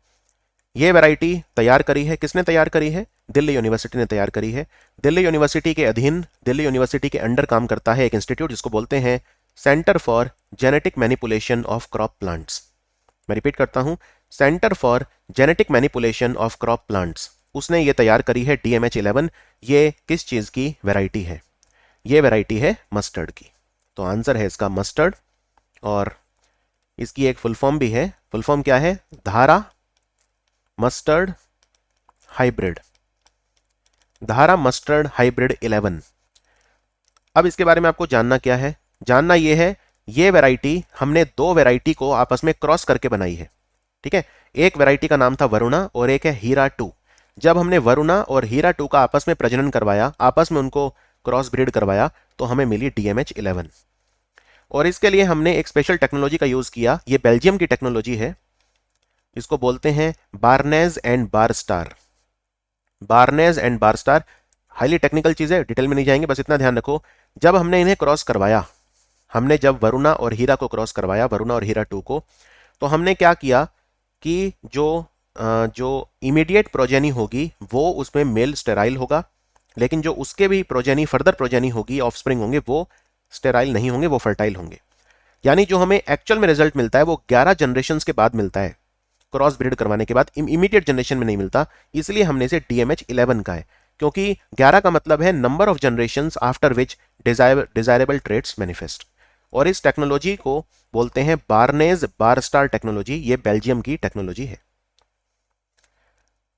Speaker 1: ये वैरायटी तैयार करी है, किसने तैयार करी है? दिल्ली यूनिवर्सिटी ने तैयार करी है। दिल्ली यूनिवर्सिटी के अधीन, दिल्ली यूनिवर्सिटी के अंडर काम करता है एक इंस्टीट्यूट जिसको बोलते हैं centre for genetic manipulation of crop plants. मैं रिपीट करता हूं, centre for genetic manipulation of crop plants. उसने ये तैयार करी है DMH11। ये किस चीज की वैरायटी है? ये वैरायटी है मस्टर्ड की। तो आंसर है इसका मस्टर्ड। और इसकी एक फुल फॉर्म भी है। फुल फॉर्म क्या है? धारा मस्टर्ड हाइब्रिड। धारा मस्टर्ड हाइब्रिड 11। अब इसके बारे में आपको जानना क्या है? जानना यह है, ये वैरायटी हमने दो वैरायटी को आपस में क्रॉस करके बनाई है। ठीक है, एक वैरायटी का नाम था वरुणा और एक है हीरा 2। जब हमने वरुणा और हीरा 2 का आपस में प्रजनन करवाया, आपस में उनको क्रॉस ब्रीड करवाया, तो हमें मिली DMH11। और इसके लिए हमने एक स्पेशल टेक्नोलॉजी का यूज किया। ये बेल्जियम की टेक्नोलॉजी है, इसको बोलते हैं बार्नेज एंड बारस्टार। बार्नेज एंड बारस्टार हाईली टेक्निकल चीज है, डिटेल में नहीं जाएंगे, बस इतना ध्यान रखो। जब हमने इन्हें क्रॉस करवाया, हमने जब वरुणा और हीरा को क्रॉस करवाया, वरुणा और हीरा 2 को, तो हमने क्या किया कि जो इमीडिएट प्रोजेनी होगी वो उसमें मेल स्टेराइल होगा, लेकिन जो उसके भी प्रोजेनी, फर्दर प्रोजेनी होगी, ऑफस्प्रिंग होंगे, वो स्टेराइल नहीं होंगे, वो फर्टाइल होंगे। यानी जो हमें एक्चुअल में रिजल्ट मिलता है वो 11 जनरेशन के बाद मिलता है, क्रॉस ब्रीड करवाने के बाद, इमीडिएट जनरेशन में नहीं मिलता। इसलिए हमने इसे DMH11 का है, क्योंकि 11 का मतलब है number of generation after which desirable traits manifest. और इस टेक्नोलॉजी को बोलते हैं बार्नेज बारस्टार टेक्नोलॉजी। ये बेल्जियम की टेक्नोलॉजी है।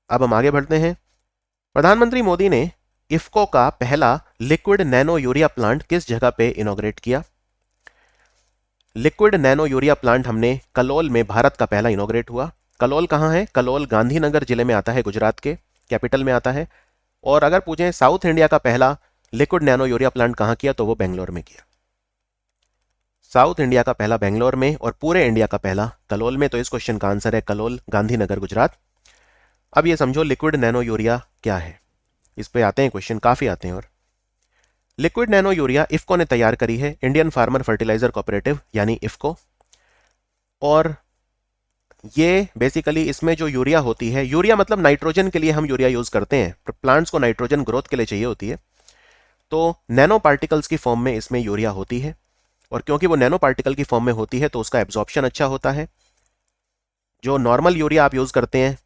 Speaker 1: अब हम आगे बढ़ते हैं। प्रधानमंत्री मोदी ने इफ्को का पहला लिक्विड नैनो यूरिया प्लांट किस जगह पे इनॉग्रेट किया? लिक्विड नैनो यूरिया प्लांट हमने कलोल में, भारत का पहला इनॉग्रेट हुआ। कलोल कहां है? कलोल गांधीनगर जिले में आता है, गुजरात के कैपिटल में आता है। और अगर पूछें साउथ इंडिया का पहला लिक्विड नैनो यूरिया प्लांट कहां किया, तो वो बेंगलोर में किया। साउथ इंडिया का पहला बेंगलोर में और पूरे इंडिया का पहला कलोल में। तो इस क्वेश्चन का आंसर है कलोल, गांधीनगर, गुजरात। अब ये समझो लिक्विड नैनो यूरिया क्या है। इस पे आते हैं क्वेश्चन, काफी आते हैं। और लिक्विड नैनो यूरिया इफ्को ने तैयार करी है, इंडियन फार्मर फर्टिलाइजर कोऑपरेटिव यानी इफ्को। और ये बेसिकली इसमें जो यूरिया होती है, यूरिया मतलब नाइट्रोजन के लिए हम यूरिया यूज करते हैं, प्लांट्स को नाइट्रोजन ग्रोथ के लिए चाहिए होती है। तो नैनो पार्टिकल्स की फॉर्म में इसमें यूरिया होती है, और क्योंकि वो नैनो पार्टिकल की फॉर्म में होती है तो उसका एब्जॉर्प्शन अच्छा होता है। जो नॉर्मल यूरिया आप यूज़ करते हैं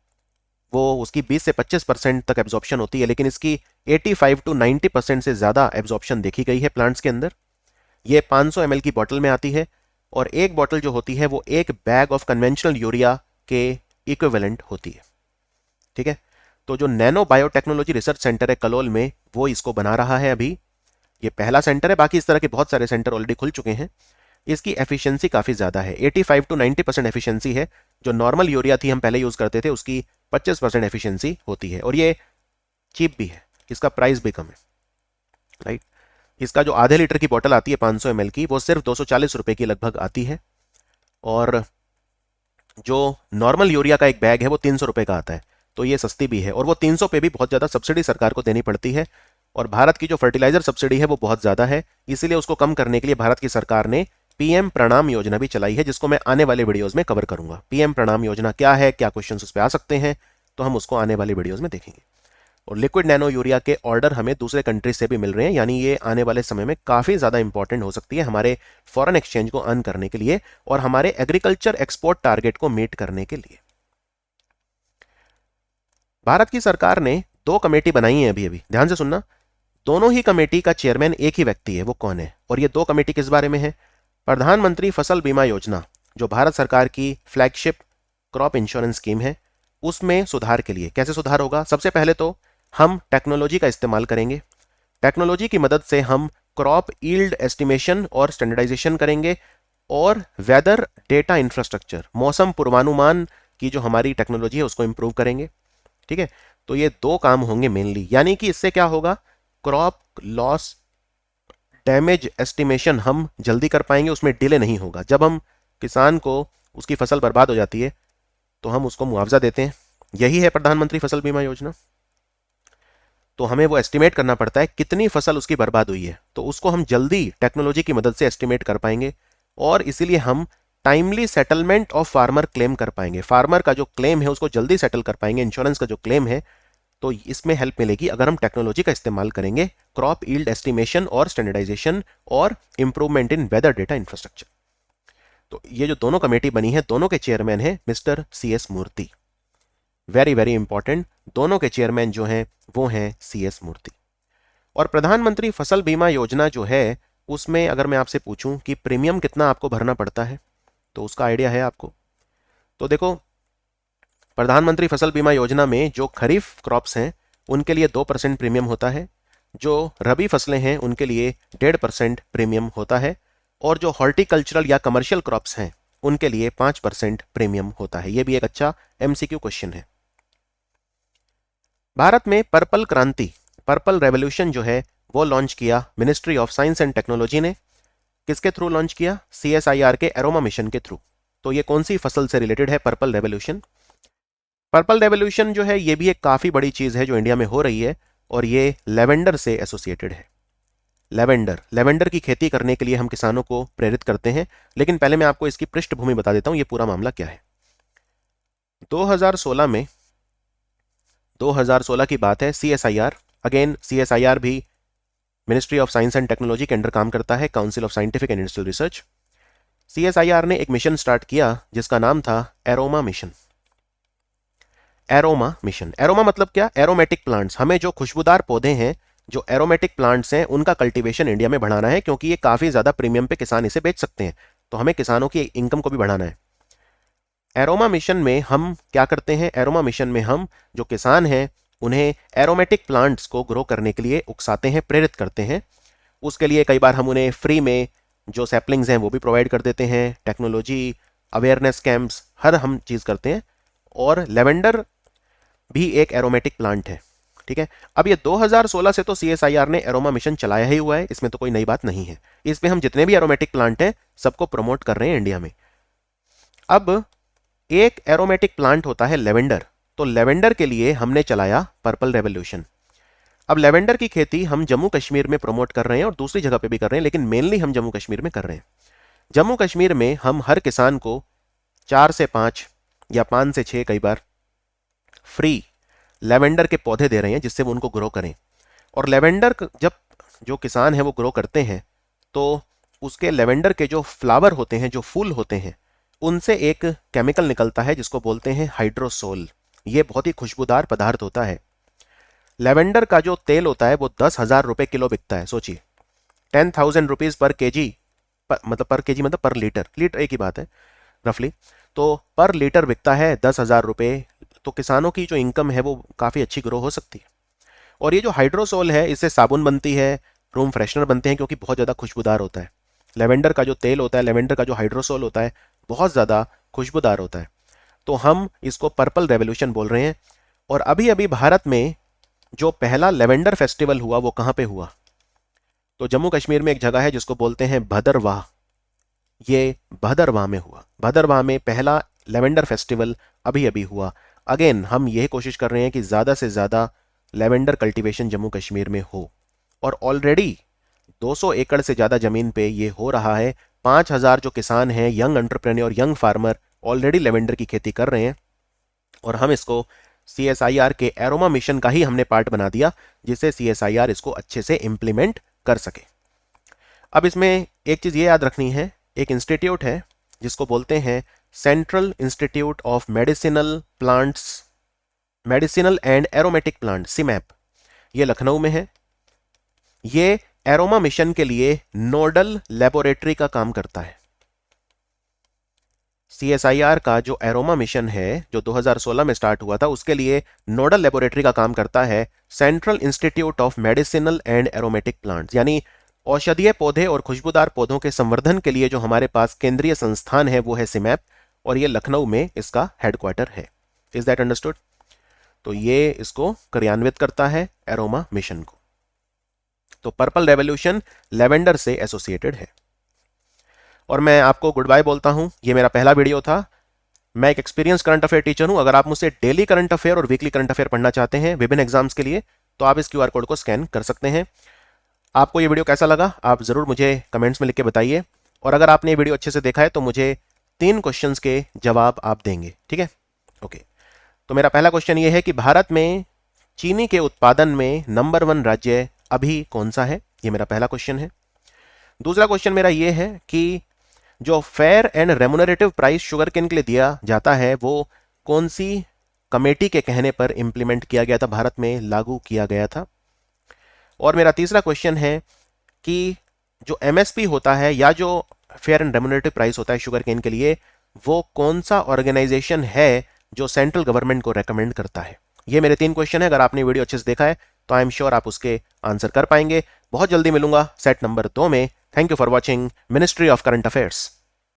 Speaker 1: वो उसकी 20 से 25% तक एब्जॉर्प्शन होती है, लेकिन इसकी 85 टू 90% से ज़्यादा एब्जॉर्प्शन देखी गई है प्लांट्स के अंदर। ये 500 ml की बॉटल में आती है, और एक बॉटल जो होती है वो एक बैग ऑफ कन्वेंशनल यूरिया के इक्विवेलेंट होती है। ठीक है, तो जो नैनो बायोटेक्नोलॉजी रिसर्च सेंटर है कलोल में, वो इसको बना रहा है अभी। ये पहला सेंटर है, बाकी इस तरह के बहुत सारे सेंटर ऑलरेडी खुल चुके हैं। इसकी एफिशिएंसी काफ़ी ज़्यादा है, 85 टू 90% एफिशिएंसी है। जो नॉर्मल यूरिया थी हम पहले यूज़ करते थे उसकी 25% एफिशिएंसी होती है, और ये चीप भी है, इसका प्राइस भी कम है। राइट, इसका जो आधे लीटर की बोतल आती है 500 ml की, वो सिर्फ 240 रुपए की लगभग आती है, और जो नॉर्मल यूरिया का एक बैग है वो 300 रुपए का आता है। तो ये सस्ती भी है, और वो 300 पे भी बहुत ज़्यादा सब्सिडी सरकार को देनी पड़ती है, और भारत की जो फर्टिलाइजर सब्सिडी है वो बहुत ज़्यादा है। इसीलिए उसको कम करने के लिए भारत की सरकार ने पीएम प्रणाम योजना भी चलाई है, जिसको मैं आने वाले वीडियोस में कवर करूंगा। पीएम प्रणाम योजना क्या है, क्या क्वेश्चन उस पर आ सकते हैं, तो हम उसको आने वाले वीडियोस में देखेंगे। और लिक्विड नैनो यूरिया के ऑर्डर हमें दूसरे कंट्री से भी मिल रहे हैं, यानी ये आने वाले समय में काफ़ी ज़्यादा इंपॉर्टेंट हो सकती है हमारे फॉरेन एक्सचेंज को अर्न करने के लिए और हमारे एग्रीकल्चर एक्सपोर्ट टारगेट को मीट करने के लिए। भारत की सरकार ने 2 कमेटी बनाई है अभी अभी, ध्यान से सुनना। दोनों ही कमेटी का चेयरमैन एक ही व्यक्ति है, वो कौन है? और ये 2 कमेटी किस बारे में है? प्रधानमंत्री फसल बीमा योजना, जो भारत सरकार की फ्लैगशिप क्रॉप इंश्योरेंस स्कीम है, उसमें सुधार के लिए। कैसे सुधार होगा? सबसे पहले तो हम टेक्नोलॉजी का इस्तेमाल करेंगे। टेक्नोलॉजी की मदद से हम क्रॉप यील्ड एस्टिमेशन और स्टैंडर्डाइजेशन करेंगे, और वेदर डेटा इंफ्रास्ट्रक्चर, मौसम पूर्वानुमान की जो हमारी टेक्नोलॉजी है उसको इंप्रूव करेंगे। ठीक है, तो ये 2 काम होंगे मेनली, यानी कि इससे क्या होगा, क्रॉप लॉस डैमेज एस्टिमेशन हम जल्दी कर पाएंगे, उसमें डिले नहीं होगा। जब हम किसान को उसकी फसल बर्बाद हो जाती है तो हम उसको मुआवजा देते हैं, यही है प्रधानमंत्री फसल बीमा योजना। तो हमें वो एस्टिमेट करना पड़ता है कितनी फसल उसकी बर्बाद हुई है, तो उसको हम जल्दी टेक्नोलॉजी की मदद से एस्टिमेट कर पाएंगे, और इसीलिए हम timely settlement of farmer claim कर पाएंगे। फार्मर का जो क्लेम है उसको जल्दी सेटल कर पाएंगे, इंश्योरेंस का जो क्लेम है। तो इसमें हेल्प मिलेगी अगर हम टेक्नोलॉजी का इस्तेमाल करेंगे, क्रॉप यील्ड एस्टिमेशन और स्टैंडर्डाइजेशन और improvement in weather data infrastructure. तो ये जो दोनों कमेटी बनी है, दोनों के चेयरमैन है मिस्टर CS मूर्ति। वेरी वेरी इंपॉर्टेंट, दोनों के चेयरमैन जो हैं वो हैं CS मूर्ति। और प्रधानमंत्री फसल बीमा योजना जो है, उसमें अगर मैं आपसे पूछूं कि प्रीमियम कितना आपको भरना पड़ता है, तो उसका आइडिया है आपको? तो देखो, प्रधानमंत्री फसल बीमा योजना में जो खरीफ क्रॉप्स हैं उनके लिए 2% प्रीमियम होता है, जो रबी फसलें हैं उनके लिए 1.5% प्रीमियम होता है, और जो हॉर्टिकल्चरल या कमर्शियल क्रॉप्स हैं उनके लिए 5% प्रीमियम होता है। यह भी एक अच्छा MCQ क्वेश्चन है। भारत में पर्पल क्रांति, पर्पल रेवोल्यूशन जो है वो लॉन्च किया ministry of science and technology ने। किसके थ्रू लॉन्च किया? CSIR के एरोमा मिशन के थ्रू। तो ये कौन सी फसल से रिलेटेड है पर्पल रेवोल्यूशन? पर्पल रेवोल्यूशन जो है ये भी एक काफी बड़ी चीज है जो इंडिया में हो रही है, और ये लेवेंडर से एसोसिएटेड है। लेवेंडर की खेती करने के लिए हम किसानों को प्रेरित करते हैं। लेकिन पहले मैं आपको इसकी पृष्ठभूमि बता देता हूं, ये पूरा मामला क्या है। 2016 की बात है। CSIR, अगेन CSIR भी ministry of science and technology के अंडर काम करता है, council of scientific and industrial research. CSIR ने एक मिशन स्टार्ट किया जिसका नाम था aroma mission. Aroma mission, aroma मतलब क्या? Aromatic plants. हमें जो खुशबूदार पौधे हैं, जो एरोमेटिक प्लांट्स हैं, उनका कल्टीवेशन इंडिया में बढ़ाना है, क्योंकि ये काफी ज्यादा प्रीमियम पे किसान इसे बेच सकते हैं, तो हमें किसानों की इनकम को भी बढ़ाना है। एरोमा मिशन में हम क्या करते हैं? एरोमा मिशन में हम जो किसान हैं उन्हें एरोमेटिक प्लांट्स को ग्रो करने के लिए उकसाते हैं, प्रेरित करते हैं। उसके लिए कई बार हम उन्हें फ्री में जो सैपलिंग्स हैं वो भी प्रोवाइड कर देते हैं, टेक्नोलॉजी अवेयरनेस कैंप्स, हर हम चीज़ करते हैं। और लेवेंडर भी एक एरोमेटिक प्लांट है। ठीक है, अब ये 2016 से तो CSIR ने एरोमा मिशन चलाया ही हुआ है, इसमें तो कोई नई बात नहीं है। इसमें हम जितने भी एरोमेटिक प्लांट हैं सबको प्रमोट कर रहे हैं इंडिया में। अब एक एरोमेटिक प्लांट होता है लेवेंडर, तो लेवेंडर के लिए हमने चलाया पर्पल रेवोल्यूशन। अब लेवेंडर की खेती हम जम्मू कश्मीर में प्रमोट कर रहे हैं और दूसरी जगह पे भी कर रहे हैं, लेकिन मेनली हम जम्मू कश्मीर में कर रहे हैं। जम्मू कश्मीर में हम हर किसान को 4 से 5 या 5 से 6 कई बार फ्री लेवेंडर के पौधे दे रहे हैं, जिससे वो उनको ग्रो करें। और लेवेंडर जब जो किसान है वो ग्रो करते हैं तो उसके लेवेंडर के जो फ्लावर होते हैं, जो फूल होते हैं, उनसे एक केमिकल निकलता है जिसको बोलते हैं हाइड्रोसोल। ये बहुत ही खुशबूदार पदार्थ होता है। लेवेंडर का जो तेल होता है वो 10,000 रुपए किलो बिकता है। सोचिए, 10,000 रुपीज पर केजी, मतलब पर केजी मतलब पर लीटर, लीटर एक ही बात है रफली। तो पर लीटर बिकता है 10,000 रुपए। तो किसानों की जो इनकम है वो काफ़ी अच्छी ग्रो हो सकती है। और ये जो हाइड्रोसोल है, इससे साबुन बनती है, रूम फ्रेशनर बनते हैं, क्योंकि बहुत ज़्यादा खुशबूदार होता है। लेवेंडर का जो तेल होता है, लेवेंडर का जो हाइड्रोसोल होता है, बहुत ज़्यादा खुशबूदार होता है। तो हम इसको पर्पल रेवोल्यूशन बोल रहे हैं। और अभी अभी भारत में जो पहला लेवेंडर फेस्टिवल हुआ वो कहाँ पे हुआ? तो जम्मू कश्मीर में एक जगह है जिसको बोलते हैं भदरवाह। ये भदरवाह में हुआ। भदरवाह में पहला लेवेंडर फेस्टिवल अभी अभी हुआ। अगेन हम यही कोशिश कर रहे हैं कि ज़्यादा से ज़्यादा लेवेंडर कल्टीवेशन जम्मू कश्मीर में हो। और ऑलरेडी 200 एकड़ से ज़्यादा ज़मीन पे ये हो रहा है। 5,000 जो किसान हैं, young entrepreneur, young farmer, already lavender की खेती कर रहे हैं। और हम इसको CSIR के एरोमा मिशन का ही हमने पार्ट बना दिया, जिससे CSIR इसको अच्छे से इम्प्लीमेंट कर सके। अब इसमें एक चीज़ ये याद रखनी है, एक इंस्टीट्यूट है जिसको बोलते हैं central institute of medicinal plants, medicinal and aromatic plant, CIMAP. ये लखनऊ में है। ये एरोमा मिशन के लिए नोडल लेबोरेटरी का काम करता है। CSIR का जो एरोमा मिशन है, जो 2016 में स्टार्ट हुआ था, उसके लिए नोडल लेबोरेटरी का काम करता है central institute of medicinal and aromatic plants. यानी औषधीय पौधे और खुशबूदार पौधों के संवर्धन के लिए जो हमारे पास केंद्रीय संस्थान है वो है सिमैप, और ये लखनऊ में इसका हेडक्वार्टर है। Is that understood? तो ये इसको क्रियान्वित करता है एरोमा मिशन को। तो पर्पल रेवोल्यूशन लेवेंडर से एसोसिएटेड है। और मैं आपको गुड बाय बोलता हूं। ये मेरा पहला वीडियो था। मैं एक एक्सपीरियंस करंट अफेयर टीचर हूं। अगर आप मुझसे डेली करंट अफेयर और वीकली करंट अफेयर पढ़ना चाहते हैं विभिन्न एग्जाम्स के लिए, तो आप इस QR कोड को स्कैन कर सकते हैं। आपको ये वीडियो कैसा लगा आप ज़रूर मुझे कमेंट्स में लिख के बताइए। और अगर आपने ये वीडियो अच्छे से देखा है तो मुझे 3 क्वेश्चंस के जवाब आप देंगे, ठीक है? ओके। तो मेरा पहला क्वेश्चन ये है कि भारत में चीनी के उत्पादन में नंबर 1 राज्य अभी कौन सा है? ये मेरा पहला क्वेश्चन है। दूसरा क्वेश्चन मेरा ये है कि जो fair and remunerative price sugar cane के लिए दिया जाता है वो कौन सी कमेटी के कहने पर इंप्लीमेंट किया गया था, भारत में लागू किया गया था? और मेरा तीसरा क्वेश्चन है कि जो MSP होता है या जो फेयर एंड रेमुनरेटिव प्राइस होता है शुगर केन के लिए, वो कौन सा ऑर्गेनाइजेशन है जो सेंट्रल गवर्नमेंट को रेकमेंड करता है? ये मेरे 3 क्वेश्चन है। अगर आपने वीडियो अच्छे से देखा है तो आई एम श्योर आप उसके आंसर कर पाएंगे। बहुत जल्दी मिलूंगा सेट नंबर 2 में। Thank you for watching ministry of current affairs.